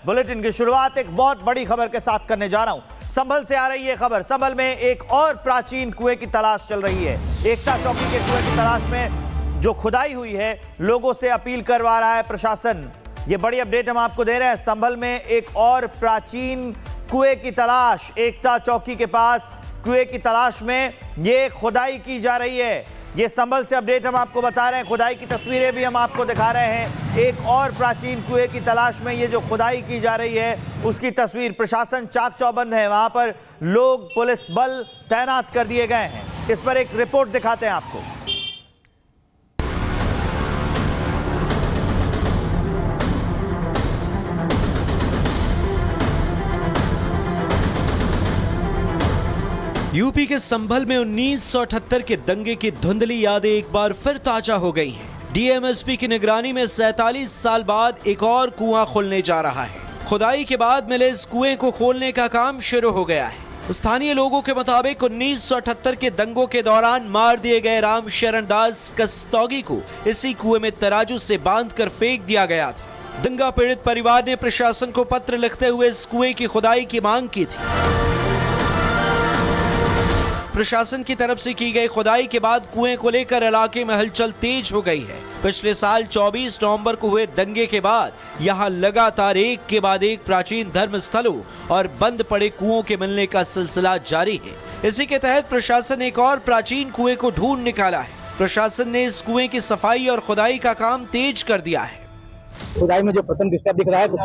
Bulletin की शुरुआत एक बहुत बड़ी खबर के साथ करने जा रहा हूं। संभल से आ रही है खबर। संभल में एक और प्राचीन कुएं की तलाश चल रही है। एकता चौकी के कुएं की तलाश में जो खुदाई हुई है, लोगों से अपील करवा रहा है प्रशासन। ये बड़ी अपडेट हम आपको दे रहे हैं। संभल में एक और प्राचीन कुएं की तलाश, एकता चौकी के पास कुएं की तलाश में ये खुदाई की जा रही है। ये संभल से अपडेट हम आपको बता रहे हैं। खुदाई की तस्वीरें भी हम आपको दिखा रहे हैं। एक और प्राचीन कुएं की तलाश में ये जो खुदाई की जा रही है उसकी तस्वीर। प्रशासन चाक चौबंद है, वहां पर लोग, पुलिस बल तैनात कर दिए गए हैं। इस पर एक रिपोर्ट दिखाते हैं आपको। यूपी के संभल में 1978 के दंगे की धुंधली यादें एक बार फिर ताजा हो गई हैं। डीएमएसपी की निगरानी में 47 साल बाद एक और कुआं खुलने जा रहा है। खुदाई के बाद मिले इस कुएं को खोलने का काम शुरू हो गया है। स्थानीय लोगों के मुताबिक 1978 के दंगों के दौरान मार दिए गए राम शरण दास कस्तौगी को इसी कुएं में तराजू से बांधकर फेंक दिया गया था। दंगा पीड़ित परिवार ने प्रशासन को पत्र लिखते हुए इस कुएं की खुदाई की मांग की थी। प्रशासन की तरफ से की गई खुदाई के बाद कुएं को लेकर इलाके में हलचल तेज हो गई है। पिछले साल 24 नवंबर को हुए दंगे के बाद यहां लगातार एक के बाद एक प्राचीन धर्म स्थलों और बंद पड़े कुओं के मिलने का सिलसिला जारी है। इसी के तहत प्रशासन ने एक और प्राचीन कुएं को ढूंढ निकाला है। प्रशासन ने इस कुएं की सफाई और खुदाई का काम तेज कर दिया है। खुदाई में जो प्रथम दृष्टया दिख रहा है तो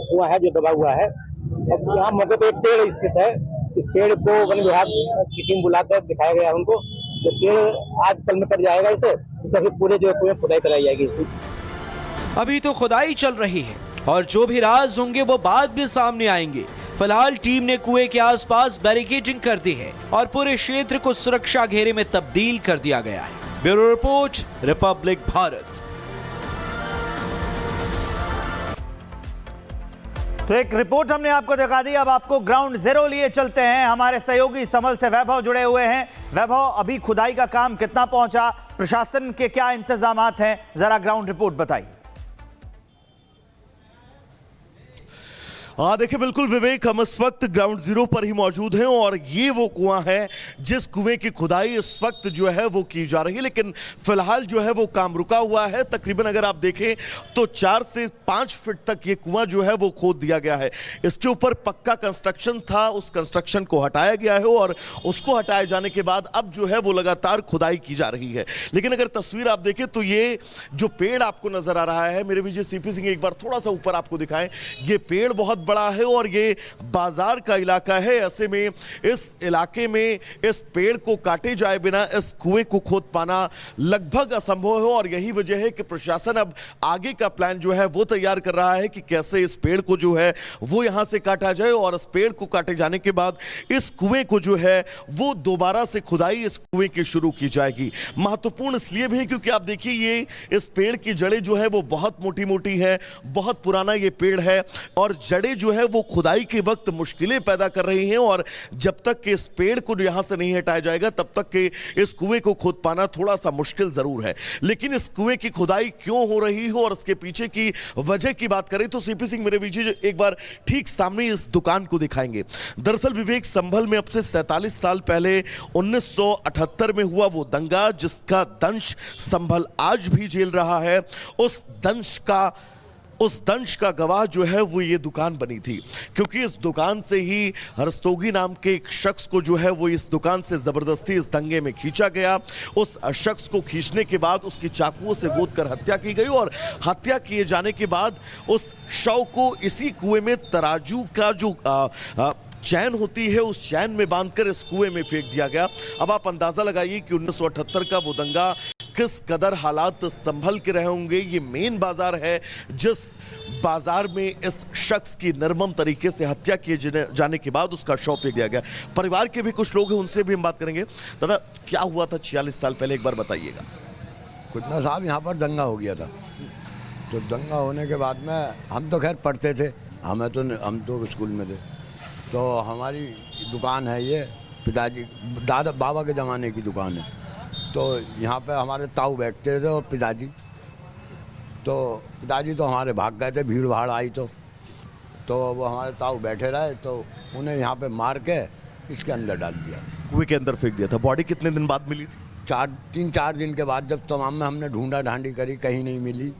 कुआं है जो दबा हुआ है। अब यहाँ मौके पे एक पेड़ स्थित है। इस पेड़ को वन विभाग की टीम बुलाकर दिखाया गया उनको। जो पेड़ आज कल में कट जाएगा इसे, तो फिर पूरे जो कुएं खुदाई कराई जाएगी इसी। अभी तो खुदाई चल रही है और जो भी राज होंगे वो बाद में सामने आएंगे। फिलहाल टीम ने कुएं के आसपास बैरिकेडिंग कर दी है और पूरे क्षेत्र को सुरक्षा घेरे में तब्दील कर दिया गया है। Bureau report, Republic Bharat. तो एक रिपोर्ट हमने आपको दिखा दी। अब आपको ग्राउंड जीरो लिए चलते हैं। हमारे सहयोगी संभल से वैभव जुड़े हुए हैं। वैभव, अभी खुदाई का काम कितना पहुंचा, प्रशासन के क्या इंतजामात हैं, जरा ग्राउंड रिपोर्ट बताइए। देखिए बिल्कुल विवेक, हम इस वक्त ग्राउंड जीरो पर ही मौजूद हैं और ये वो कुआं है जिस कुएं की खुदाई इस वक्त जो है वो की जा रही है। लेकिन फिलहाल जो है वो काम रुका हुआ है। तकरीबन अगर आप देखें तो 4 से 5 फीट तक ये कुआं जो है वो खोद दिया गया है। इसके ऊपर पक्का कंस्ट्रक्शन था, उस कंस्ट्रक्शन को हटाया गया है और उसको हटाए जाने के बाद अब जो है वो लगातार खुदाई की जा रही है। लेकिन अगर तस्वीर आप देखें तो ये जो पेड़ आपको नजर आ रहा है, मेरे विजय सीपी सिंह एक बार थोड़ा सा ऊपर आपको दिखाएं, ये पेड़ बहुत बड़ा है और ये बाजार का इलाका है। ऐसे में इस इलाके में इस पेड़ को काटे जाए बिना इस कुएं को खोद पाना लगभग असंभव है और यही वजह है कि प्रशासन अब आगे का प्लान जो है वो तैयार कर रहा है कि कैसे इस पेड़ को जो है वो यहां से काटा जाए और इस पेड़ को काटे जाने के बाद इस कुएं को जो है वो दोबारा से खुदाई इस कुएं की शुरू की जाएगी। महत्वपूर्ण इसलिए भी है क्योंकि आप देखिए ये इस पेड़ की जड़ें जो है वो बहुत मोटी मोटी है, बहुत पुराना ये पेड़ है और जड़ें जो है वो खुदाई के वक्त मुश्किलें पैदा कर रही हैं और जब तक कि इस पेड़ को यहां से नहीं हटाया जाएगा तब तक कि इस कुएं को खोद पाना थोड़ा सा मुश्किल जरूर है। लेकिन इस कुएं की खुदाई क्यों हो रही हो और इसके पीछे की वजह की बात करें तो सीपी सिंह मेरे पीछे एक बार ठीक सामने इस दुकान को दिखाएंगे। दरअसल विवेक, संभल में अब से 47 साल पहले 1978 में हुआ वो दंगा जिसका दंश संभल आज भी झेल रहा है, उस दंश का गवाह जो है वो ये दुकान बनी थी। क्योंकि इस दुकान से ही रस्तोगी नाम के एक शख्स को जो है वो इस दुकान से जबरदस्ती इस दंगे में खींचा गया। उस शख्स को खींचने के बाद उसकी चाकुओं से गोद कर हत्या की गई और हत्या किए जाने के बाद उस शव को इसी कुएं में तराजू का जो चैन होती है उस चैन में बांधकर इस कुएं में फेंक दिया गया। अब आप अंदाजा लगाइए कि 1978 का वो दंगा किस कदर हालात संभल के रहे होंगे। ये मेन बाजार है जिस बाजार में इस शख्स की निर्मम तरीके से हत्या किए जाने के बाद उसका शव फेंक दिया गया। परिवार के भी कुछ लोग हैं, उनसे भी हम बात करेंगे। दादा, क्या हुआ था 46 साल पहले, एक बार बताइएगा। कुछ ना साहब, यहाँ पर दंगा हो गया था। तो दंगा होने के बाद में हम तो खैर पढ़ते थे, हम तो स्कूल में थे। तो हमारी दुकान है, ये पिताजी दादा बाबा के ज़माने की दुकान है। तो यहाँ पे हमारे ताऊ बैठते थे और पिताजी तो हमारे भाग गए थे, भीड़ भाड़ आई तो तो वो हमारे ताऊ बैठे रहे तो उन्हें यहाँ पे मार के इसके अंदर डाल दिया। कुएं के अंदर फेंक दिया था। बॉडी कितने दिन बाद मिली थी? 3-4 दिन के बाद जब तमाम में हमने ढूंढा ढांडी करी, कहीं नहीं मिली,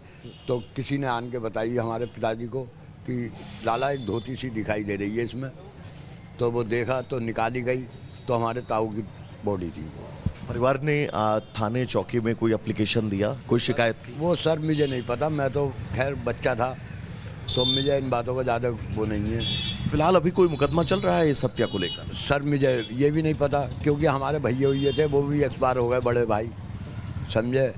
तो किसी ने आन के बताई हमारे पिताजी को कि लाला एक धोती सी दिखाई दे रही है इसमें। तो वो देखा तो निकाली गई तो हमारे ताऊ की बॉडी थी। परिवार ने थाने चौकी में कोई एप्लीकेशन दिया, कोई शिकायत की? वो सर मुझे नहीं पता, मैं तो खैर बच्चा था तो मुझे इन बातों का ज़्यादा वो नहीं है। फिलहाल अभी कोई मुकदमा चल रहा है इस हत्या को लेकर? सर मुझे ये भी नहीं पता क्योंकि हमारे भैया हुए थे वो भी एक्सपायर हो गए, बड़े भाई, समझे,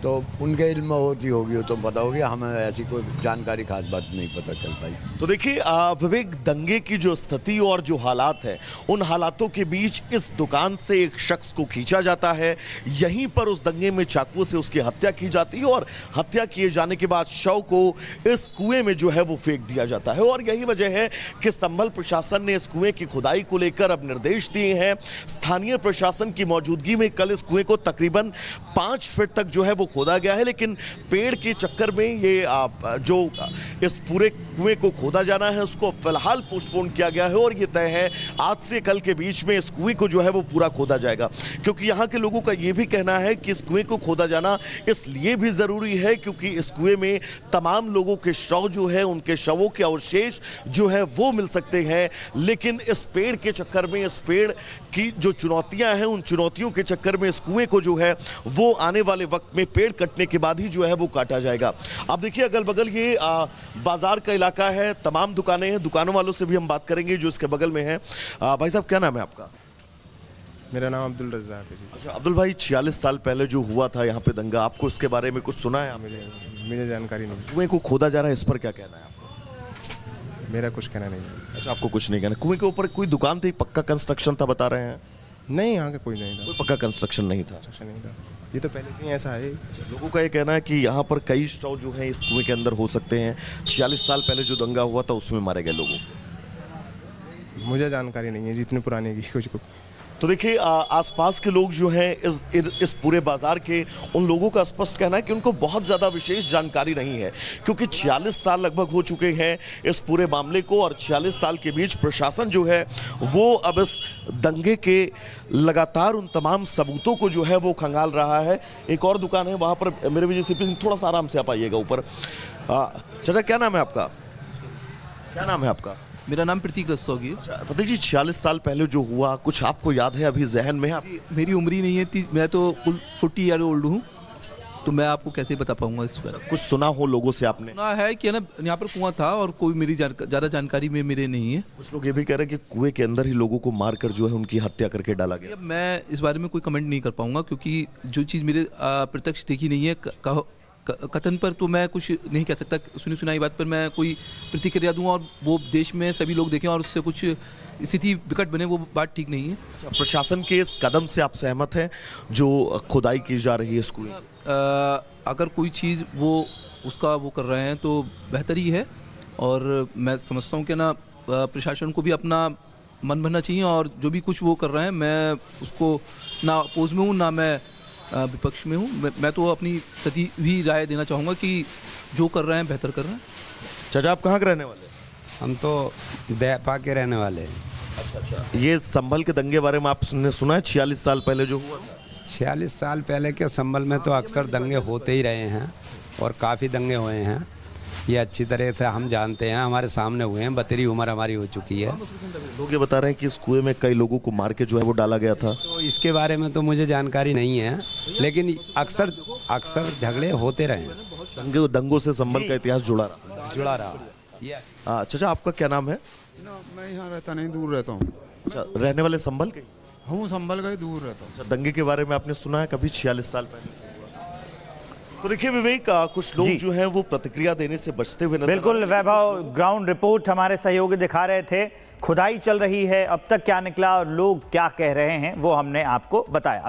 तो उनके इल्म में होती होगी तो पता होगी, हमें ऐसी कोई जानकारी खास बात नहीं पता चल पाई। तो देखिए विवेक, दंगे की जो स्थिति और जो हालात है, उन हालातों के बीच इस दुकान से एक शख्स को खींचा जाता है, यहीं पर उस दंगे में चाकू से उसकी हत्या की जाती है और हत्या किए जाने के बाद शव को इस कुएं में जो है वो फेंक दिया जाता है। और यही वजह है कि संभल प्रशासन ने इस कुएं की खुदाई को लेकर अब निर्देश दिए हैं। स्थानीय प्रशासन की मौजूदगी में कल इस कुएं को तकरीबन 5 फीट तक जो है वो खोदा गया है, लेकिन पेड़ के चक्कर में ये जो इस पूरे कुएं को खोदा जाना है उसको फिलहाल पोस्टपोन किया गया है और ये तय है आज से कल के बीच में इस कुएं को जो है वो पूरा खोदा जाएगा। क्योंकि यहाँ के लोगों का ये भी कहना है कि इस कुएं को खोदा जाना इसलिए भी ज़रूरी है क्योंकि इस कुएं में तमाम लोगों के शव जो है, उनके शवों के अवशेष जो है वो मिल सकते हैं। लेकिन इस पेड़ के चक्कर में, इस पेड़ की जो चुनौतियाँ हैं, उन चुनौतियों के चक्कर में इस कुएं को जो है वो आने वाले वक्त में पेड़ कटने के बाद ही जो है वो काटा जाएगा। अब देखिए अगल बगल ये बाजार का इलाका है, तमाम दुकानें हैं, दुकानों वालों से भी हम बात करेंगे जो इसके बगल में है। भाई साहब क्या नाम है आपका? मेरा नाम अब्दुल रज़ाक है जी। अच्छा अब्दुल भाई, 46 साल पहले जो हुआ था यहाँ पे दंगा, आपको इसके बारे में कुछ सुना है आपने? मुझे जानकारी नहीं, कुएं को खोदा जा रहा है, इस पर क्या कहना है आपको? मेरा कुछ कहना नहीं है। अच्छा आपको कुछ नहीं कहना। कुएं के ऊपर कोई दुकान थी, पक्का कंस्ट्रक्शन था बता रहे हैं? नहीं, यहाँ का कोई नहीं था, कोई पक्का कंस्ट्रक्शन नहीं था। कंस्ट्रक्शन नहीं था, ये तो पहले से ही ऐसा है। लोगों का ये कहना है कि यहाँ पर कई शव जो हैं इस कुएं के अंदर हो सकते हैं। 46 साल पहले जो दंगा हुआ था उसमें मारे गए लोगों को। मुझे जानकारी नहीं है जितनी पुरानी की कुछ को। तो देखिए आसपास के लोग जो हैं इस पूरे बाजार के, उन लोगों का स्पष्ट कहना है कि उनको बहुत ज़्यादा विशेष जानकारी नहीं है क्योंकि 46 साल लगभग हो चुके हैं इस पूरे मामले को और 46 साल के बीच प्रशासन जो है वो अब इस दंगे के लगातार उन तमाम सबूतों को जो है वो खंगाल रहा है। एक और दुकान है वहाँ पर, मेरे विजय सीपी सिंह थोड़ा सा आराम से आप आइएगा ऊपर। चाचा क्या नाम है आपका? क्या नाम है आपका? मेरा नाम प्रतीक रस्तोगी है। प्रतीक जी, 46 साल पहले जो हुआ कुछ आपको याद है अभी जहन में? आप मेरी उम्र ही नहीं है, मैं तो कुल 40 ईयर ओल्ड हूँ, तो मैं आपको कैसे बता पाऊंगा इस पर। कुछ सुना हो लोगों से आपने? सुना है कि ना यहाँ पर कुआं था और कोई मेरी ज़्यादा जानकारी में मेरे नहीं है। कुछ लोग ये भी कह रहे हैं कि कुएं के अंदर ही लोगों को मारकर जो है उनकी हत्या करके डाला गया। मैं इस बारे में कोई कमेंट नहीं कर पाऊंगा क्योंकि जो चीज़ मेरे प्रत्यक्ष देखी नहीं है, कथन पर तो मैं कुछ नहीं कह सकता। सुनी सुनाई बात पर मैं कोई प्रतिक्रिया दूं और वो देश में सभी लोग देखें और उससे कुछ स्थिति विकट बने, वो बात ठीक नहीं है। प्रशासन के इस कदम से आप सहमत हैं जो खुदाई की जा रही है इस कुएं? अगर कोई चीज़ वो उसका वो कर रहे हैं तो बेहतर ही है और मैं समझता हूँ कि ना प्रशासन को भी अपना मन भरना चाहिए और जो भी कुछ वो कर रहे हैं मैं उसको ना अपोज में हूँ ना मैं विपक्ष में हूँ। मैं तो अपनी सती भी राय देना चाहूँगा कि जो कर रहे हैं बेहतर कर रहे हैं। चाचा आप कहाँ के रहने वाले? हम तो दयापा के रहने वाले हैं। अच्छा, ये संभल के दंगे बारे में आपने सुना है 46 साल पहले जो हुआ था? 46 साल पहले के संभल में तो अक्सर दंगे होते ही रहे हैं और काफ़ी दंगे हुए हैं, ये अच्छी तरह से हम जानते हैं, हमारे सामने हुए हैं, बतेरी उम्र हमारी हो चुकी है। लोग ये बता रहे हैं कि इस कुएं में कई लोगों को मार के जो है वो डाला गया था। तो इसके बारे में तो मुझे जानकारी नहीं है, लेकिन अक्सर झगड़े होते रहे हैं। दंगों से संभल का इतिहास जुड़ा रहा। चाचा आपका क्या नाम है? मैं यहाँ रहता नहीं, दूर रहता हूँ। अच्छा, रहने वाले संभल के? हूँ, संभल का ही दूर रहता हूँ। अच्छा, दंगे के बारे में आपने सुना है कभी 46 साल पहले? तो देखिए विवेक, कुछ लोग जो हैं वो प्रतिक्रिया देने से बचते हुए नजर। बिल्कुल वैभव, ग्राउंड रिपोर्ट हमारे सहयोगी दिखा रहे थे। खुदाई चल रही है, अब तक क्या निकला और लोग क्या कह रहे हैं वो हमने आपको बताया।